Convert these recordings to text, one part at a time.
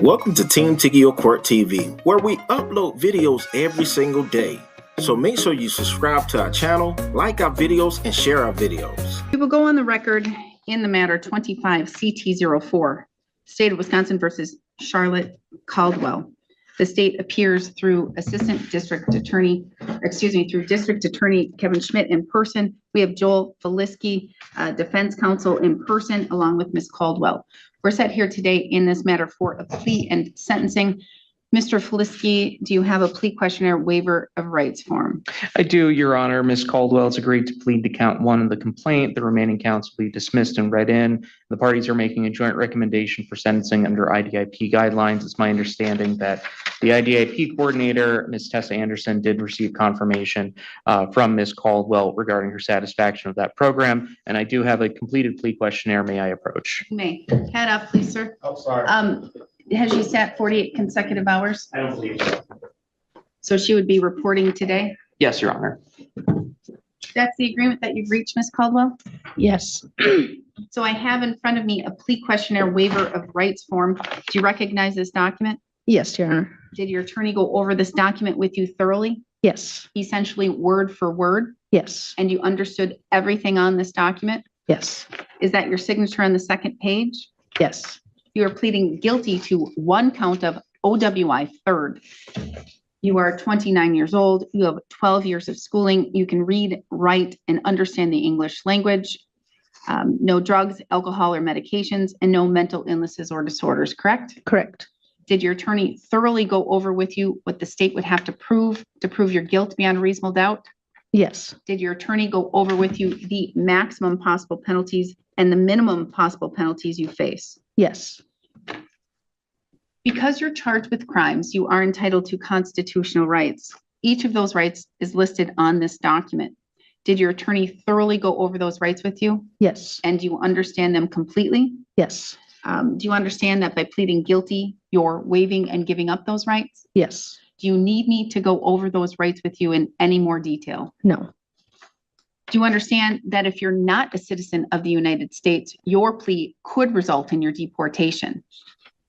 Welcome to Team Tiggio Court TV, where we upload videos every single day. So make sure you subscribe to our channel, like our videos, and share our videos. We will go on the record in the matter 25 CT04, State of Wisconsin versus Charlotte Caldwell. The state appears through Assistant District Attorney, through District Attorney Kevin Schmidt in person. We have Joel Feliski, Defense Counsel in person, along with Ms. Caldwell. We're set here today in this matter for a plea and sentencing. Mr. Feliski, do you have a plea questionnaire waiver of rights form? I do, Your Honor. Ms. Caldwell has agreed to plead to count one of the complaint. The remaining counts will be dismissed and read in. The parties are making a joint recommendation for sentencing under IDIP guidelines. It's my understanding that the IDIP coordinator, Ms. Tessa Anderson, did receive confirmation from Ms. Caldwell regarding her satisfaction of that program. And I do have a completed plea questionnaire. May I approach? You may. Head up, please, sir. Oh, sorry. Has she sat 48 consecutive hours? I don't believe so. So she would be reporting today? Yes, Your Honor. That's the agreement that you've reached, Ms. Caldwell? Yes. So I have in front of me a plea questionnaire waiver of rights form. Do you recognize this document? Yes, Your Honor. Did your attorney go over this document with you thoroughly, Yes. essentially word for word, Yes. and you understood everything on this document? Yes. Is that your signature on the second page? Yes. You are pleading guilty to one count of OWI third. You are 29 years old. You have 12 years of schooling. You can read, write, and understand the English language. No drugs, alcohol, or medications, and no mental illnesses or disorders, correct? Correct. Did your attorney thoroughly go over with you what the state would have to prove your guilt beyond a reasonable doubt? Yes. Did your attorney go over with you the maximum possible penalties and the minimum possible penalties you face? Yes. Because you're charged with crimes, you are entitled to constitutional rights. Each of those rights is listed on this document. Did your attorney thoroughly go over those rights with you? Yes. And do you understand them completely? Yes. Do you understand that by pleading guilty, you're waiving and giving up those rights? Yes. Do you need me to go over those rights with you in any more detail? No. Do you understand that if you're not a citizen of the United States, your plea could result in your deportation?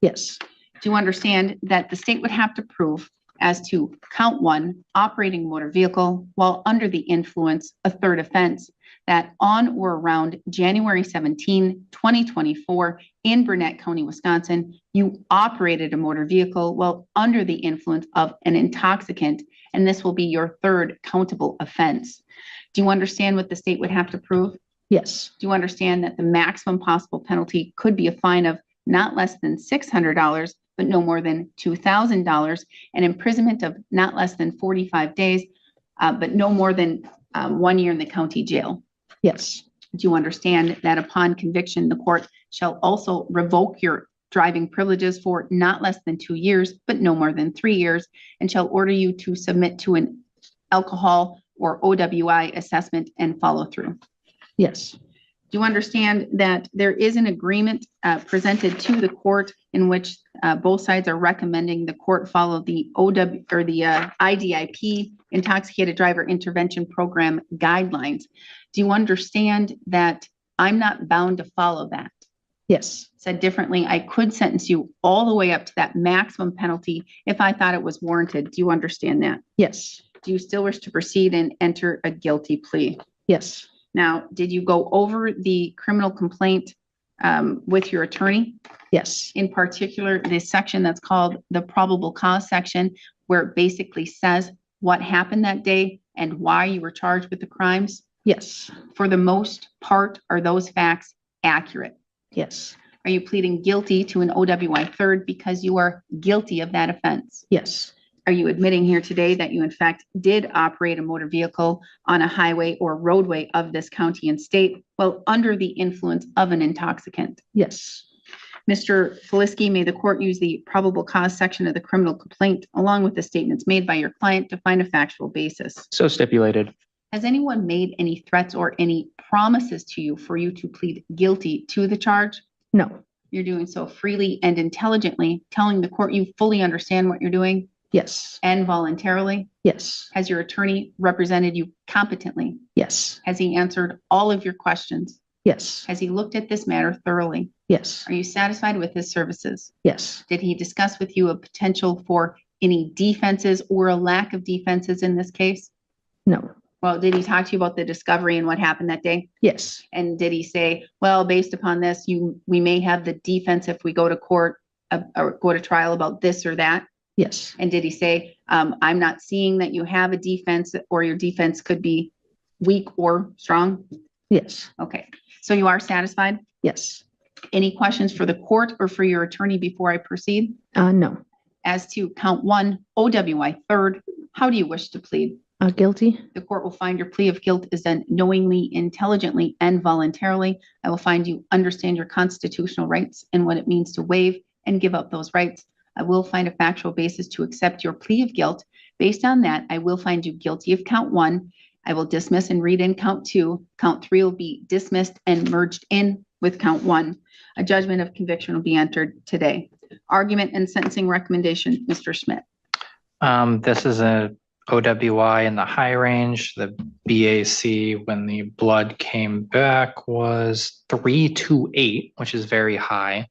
Yes. Do you understand that the state would have to prove as to count one, operating motor vehicle while under the influence, a third offense, that on or around January 17, 2024 in Burnett County, Wisconsin, you operated a motor vehicle while under the influence of an intoxicant, and this will be your third countable offense. Do you understand what the state would have to prove? Yes. Do you understand that the maximum possible penalty could be a fine of not less than $600, but no more than $2,000, and imprisonment of not less than 45 days, but no more than 1 year in the county jail? Yes. Do you understand that upon conviction, the court shall also revoke your driving privileges for not less than 2 years, but no more than 3 years, and shall order you to submit to an alcohol or OWI assessment and follow through? Yes. Do you understand that there is an agreement presented to the court in which both sides are recommending the court follow the IDIP, Intoxicated Driver Intervention Program guidelines? Do you understand that I'm not bound to follow that? Yes. Said differently, I could sentence you all the way up to that maximum penalty if I thought it was warranted. Do you understand that? Yes. Do you still wish to proceed and enter a guilty plea? Yes. Now, did you go over the criminal complaint with your attorney? Yes. In particular, this section that's called the probable cause section, where it basically says what happened that day and why you were charged with the crimes? Yes. For the most part, are those facts accurate? Yes. Are you pleading guilty to an OWI third because you are guilty of that offense? Yes. Are you admitting here today that you in fact did operate a motor vehicle on a highway or roadway of this county and state while under the influence of an intoxicant? Yes. Mr. Feliski, may the court use the probable cause section of the criminal complaint along with the statements made by your client to find a factual basis? So stipulated. Has anyone made any threats or any promises to you for you to plead guilty to the charge? No. You're doing so freely and intelligently, telling the court you fully understand what you're doing? Yes. And voluntarily? Yes. Has your attorney represented you competently? Yes. Has he answered all of your questions? Yes. Has he looked at this matter thoroughly? Yes. Are you satisfied with his services? Yes. Did he discuss with you a potential for any defenses or a lack of defenses in this case? No. Well, did he talk to you about the discovery and what happened that day? Yes. And did he say, well, based upon this, we may have the defense if we go to court or go to trial about this or that? Yes. And did he say, I'm not seeing that you have a defense or your defense could be weak or strong? Yes. Okay, so you are satisfied? Yes. Any questions for the court or for your attorney before I proceed? No. As to count 1, OWI, third, how do you wish to plead? Guilty. The court will find your plea of guilt is done knowingly, intelligently, and voluntarily. I will find you understand your constitutional rights and what it means to waive and give up those rights. I will find a factual basis to accept your plea of guilt. Based on that, I will find you guilty of count 1. I will dismiss and read in count 2. Count 3 will be dismissed and merged in with count 1. A judgment of conviction will be entered today. Argument and sentencing recommendation, Mr. Schmidt. This is a OWI in the high range. The BAC when the blood came back was 328, which is very high.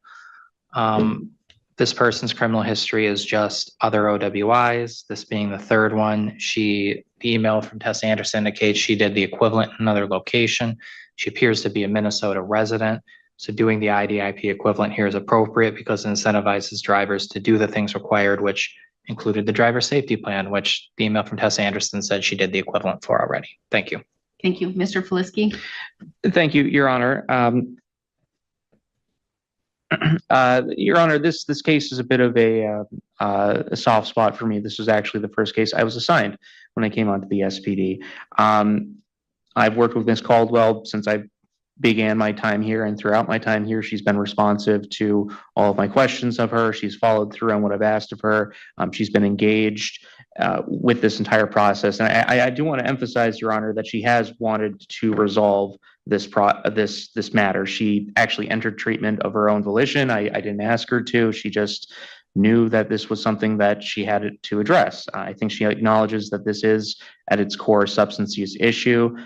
This person's criminal history is just other OWIs, this being the third one. The email from Tessa Anderson indicates she did the equivalent in another location. She appears to be a Minnesota resident. So doing the IDIP equivalent here is appropriate because it incentivizes drivers to do the things required, which included the driver safety plan, which the email from Tessa Anderson said she did the equivalent for already. Thank you. Thank you. Mr. Feliski. Thank you, Your Honor. Your Honor, this case is a bit of a soft spot for me. This was actually the first case I was assigned when I came onto the SPD. I've worked with Ms. Caldwell since I began my time here, and throughout my time here, she's been responsive to all of my questions of her. She's followed through on what I've asked of her. She's been engaged with this entire process. And I do want to emphasize, Your Honor, that she has wanted to resolve this matter. She actually entered treatment of her own volition. I didn't ask her to. She just knew that this was something that she had to address. I think she acknowledges that this is at its core a substance use issue.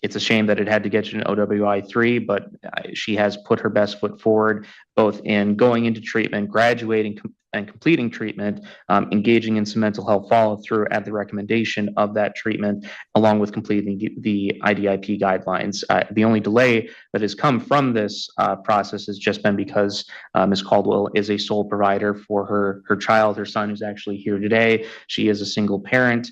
It's a shame that it had to get to an OWI 3, but she has put her best foot forward, both in going into treatment, graduating and completing treatment, engaging in some mental health follow through at the recommendation of that treatment, along with completing the IDIP guidelines. The only delay that has come from this process has just been because Ms. Caldwell is a sole provider for her child. Her son is actually here today. She is a single parent.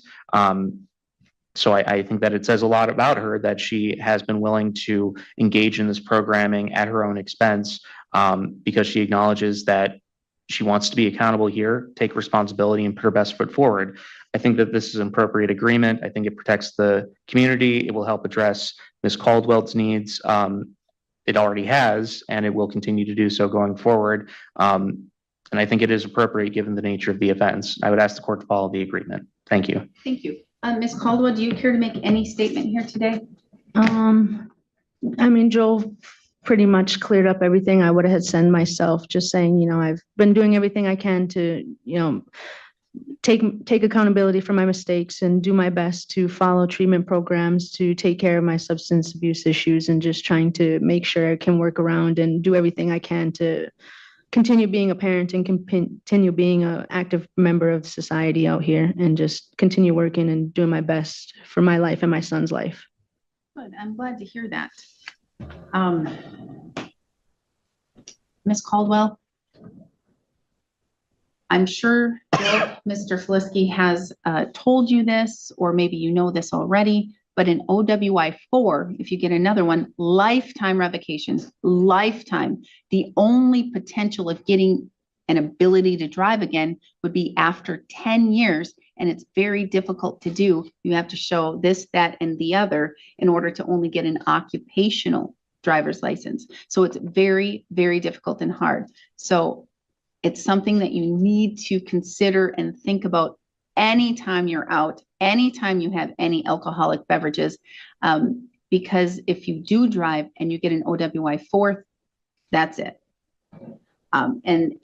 So I think that it says a lot about her that she has been willing to engage in this programming at her own expense, because she acknowledges that she wants to be accountable here, take responsibility, and put her best foot forward. I think that this is an appropriate agreement. I think it protects the community. It will help address Ms. Caldwell's needs. It already has, and it will continue to do so going forward. And I think it is appropriate given the nature of the offense. I would ask the court to follow the agreement. Thank you. Thank you. Ms. Caldwell, do you care to make any statement here today? I mean, Joel pretty much cleared up everything I would have said myself, just saying, I've been doing everything I can to, take accountability for my mistakes and do my best to follow treatment programs, to take care of my substance abuse issues, and just trying to make sure I can work around and do everything I can to continue being a parent and continue being an active member of society out here, and just continue working and doing my best for my life and my son's life. Good. I'm glad to hear that. Ms. Caldwell, I'm sure Mr. Feliski has told you this, or maybe you know this already, but in OWI 4, if you get another one, lifetime revocations, lifetime. The only potential of getting an ability to drive again would be after 10 years, and it's very difficult to do. You have to show this, that, and the other in order to only get an occupational driver's license. So it's very, very difficult and hard. So it's something that you need to consider and think about anytime you're out, anytime you have any alcoholic beverages, because if you do drive and you get an OWI 4th, that's it. And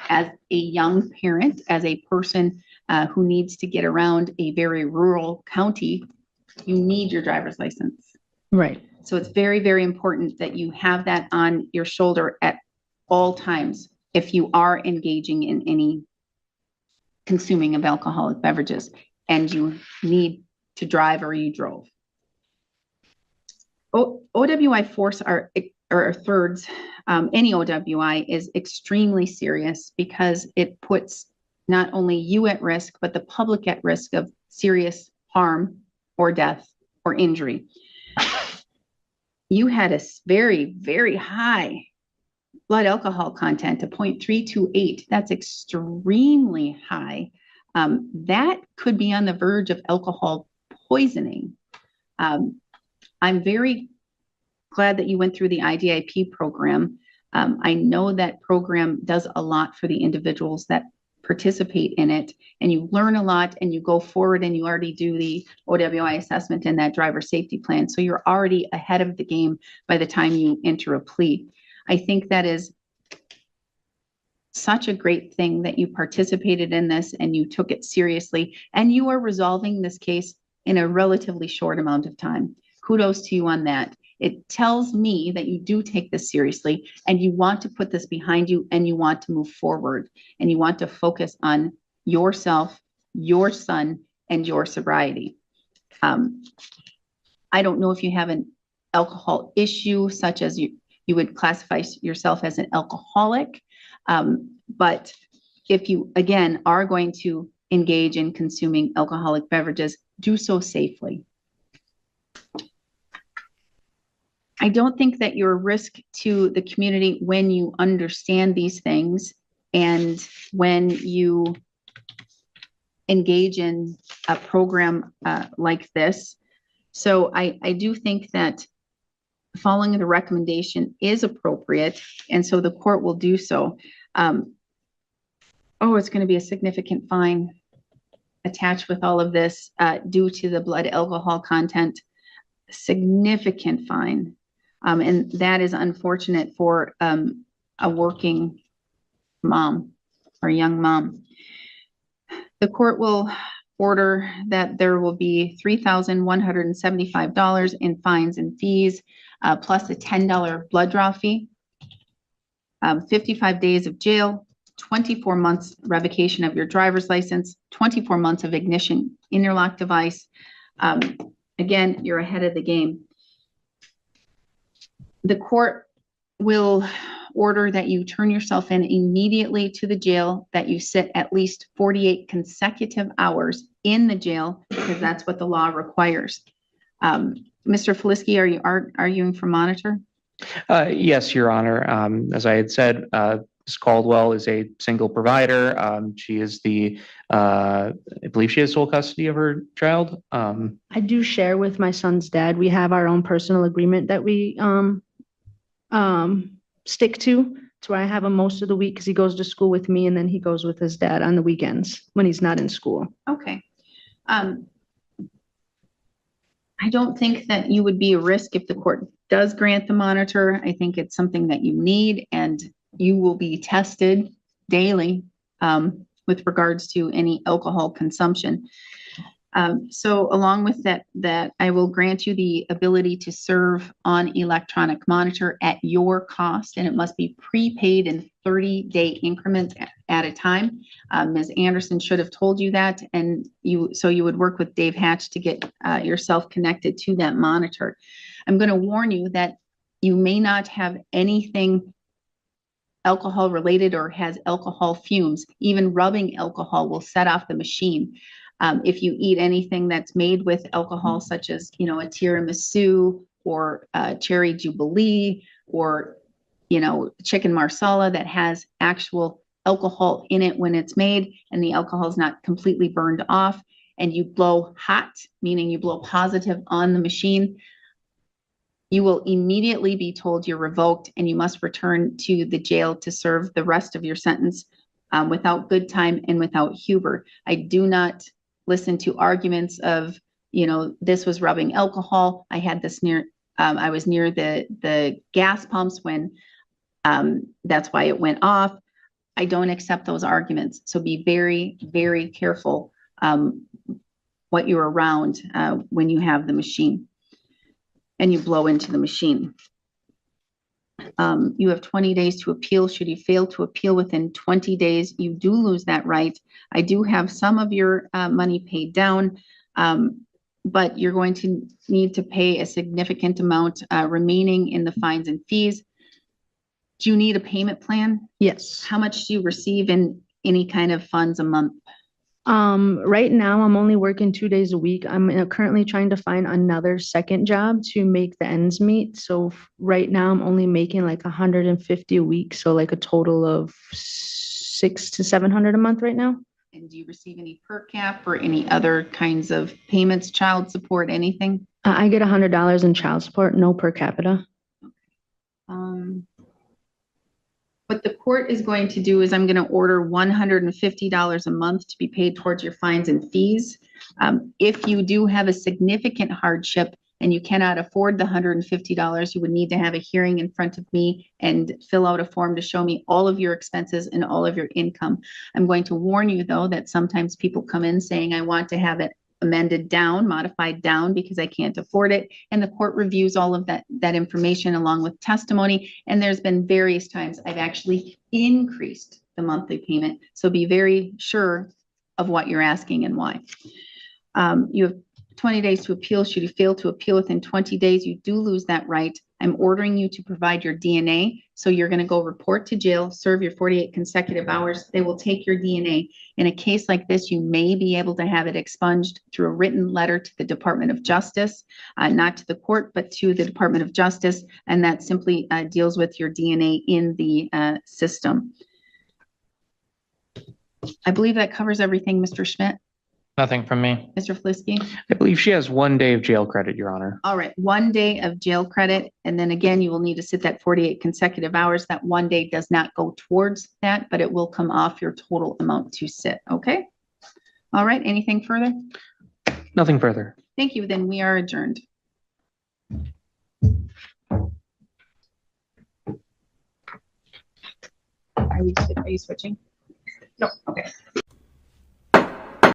as a young parent, as a person who needs to get around a very rural county, you need your driver's license. Right. So it's very, very important that you have that on your shoulder at all times if you are engaging in any consuming of alcoholic beverages and you need to drive or you drove. OWI force or thirds, any OWI is extremely serious because it puts not only you at risk, but the public at risk of serious harm or death or injury. You had a very, very high blood alcohol content, a 0.328. That's extremely high. That could be on the verge of alcohol poisoning. I'm very glad that you went through the IDIP program. I know that program does a lot for the individuals that participate in it, and you learn a lot and you go forward and you already do the OWI assessment and that driver safety plan. So you're already ahead of the game by the time you enter a plea. I think that is such a great thing that you participated in this and you took it seriously, and you are resolving this case in a relatively short amount of time. Kudos to you on that. It tells me that you do take this seriously and you want to put this behind you and you want to move forward and you want to focus on yourself, your son, and your sobriety. I don't know if you have an alcohol issue such as you would classify yourself as an alcoholic, but if you, again, are going to engage in consuming alcoholic beverages, do so safely. I don't think that you're a risk to the community when you understand these things and when you engage in a program like this. So I do think that following the recommendation is appropriate, and so the court will do so. It's going to be a significant fine attached with all of this due to the blood alcohol content. Significant fine. And that is unfortunate for a working mom or young mom. The court will order that there will be $3,175 in fines and fees, plus a $10 blood draw fee, 55 days of jail, 24 months revocation of your driver's license, 24 months of ignition interlock device. Again, you're ahead of the game. The court will order that you turn yourself in immediately to the jail, that you sit at least 48 consecutive hours in the jail, because that's what the law requires. Mr. Feliski, are you arguing for monitor? Yes, Your Honor. As I had said, Ms. Caldwell is a single provider. She is I believe she has sole custody of her child. I do share with my son's dad. We have our own personal agreement that we stick to where I have him most of the week because he goes to school with me and then he goes with his dad on the weekends when he's not in school. Okay. I don't think that you would be a risk if the court does grant the monitor. I think it's something that you need, and you will be tested daily with regards to any alcohol consumption. So along with that I will grant you the ability to serve on electronic monitor at your cost, and it must be prepaid in 30-day increments at a time. Ms. Anderson should have told you that, and you would work with Dave Hatch to get yourself connected to that monitor. I'm going to warn you that you may not have anything alcohol related or has alcohol fumes. Even rubbing alcohol will set off the machine. If you eat anything that's made with alcohol, such as, a tiramisu or cherry jubilee or, chicken marsala that has actual alcohol in it when it's made and the alcohol is not completely burned off, and you blow hot, meaning you blow positive on the machine, you will immediately be told you're revoked and you must return to the jail to serve the rest of your sentence without good time and without Huber. I do not listen to arguments of, this was rubbing alcohol. I had this I was near the gas pumps when that's why it went off. I don't accept those arguments. So be very, very careful what you're around when you have the machine. and you blow into the machine. You have 20 days to appeal. Should you fail to appeal within 20 days, you do lose that right. I do have some of your money paid down, but you're going to need to pay a significant amount remaining in the fines and fees. Do you need a payment plan? Yes. How much do you receive in any kind of funds a month? Right now I'm only working 2 days a week. I'm currently trying to find another second job to make the ends meet. So right now I'm only making like 150 a week. So like a total of 600 to 700 a month right now. And do you receive any per cap or any other kinds of payments, child support, anything? I get $100 in child support, no per capita. What the court is going to do is I'm going to order $150 a month to be paid towards your fines and fees. If you do have a significant hardship and you cannot afford the $150, you would need to have a hearing in front of me and fill out a form to show me all of your expenses and all of your income. I'm going to warn you, though, that sometimes people come in saying, I want to have it amended down, modified down because I can't afford it. And the court reviews all of that information along with testimony. And there's been various times I've actually increased the monthly payment. So be very sure of what you're asking and why. You have 20 days to appeal. Should you fail to appeal within 20 days, you do lose that right. I'm ordering you to provide your DNA. So you're going to go report to jail, serve your 48 consecutive hours. They will take your DNA. In a case like this, you may be able to have it expunged through a written letter to the Department of Justice, not to the court, but to the Department of Justice. And that simply deals with your DNA in the system. I believe that covers everything, Mr. Schmidt. Nothing from me. Mr. Flisky? I believe she has 1 day of jail credit, Your Honor. All right, 1 day of jail credit. And then again, you will need to sit that 48 consecutive hours. That 1 day does not go towards that, but it will come off your total amount to sit. Okay. All right. Anything further? Nothing further. Thank you. Then we are adjourned. Are you switching? No. Okay.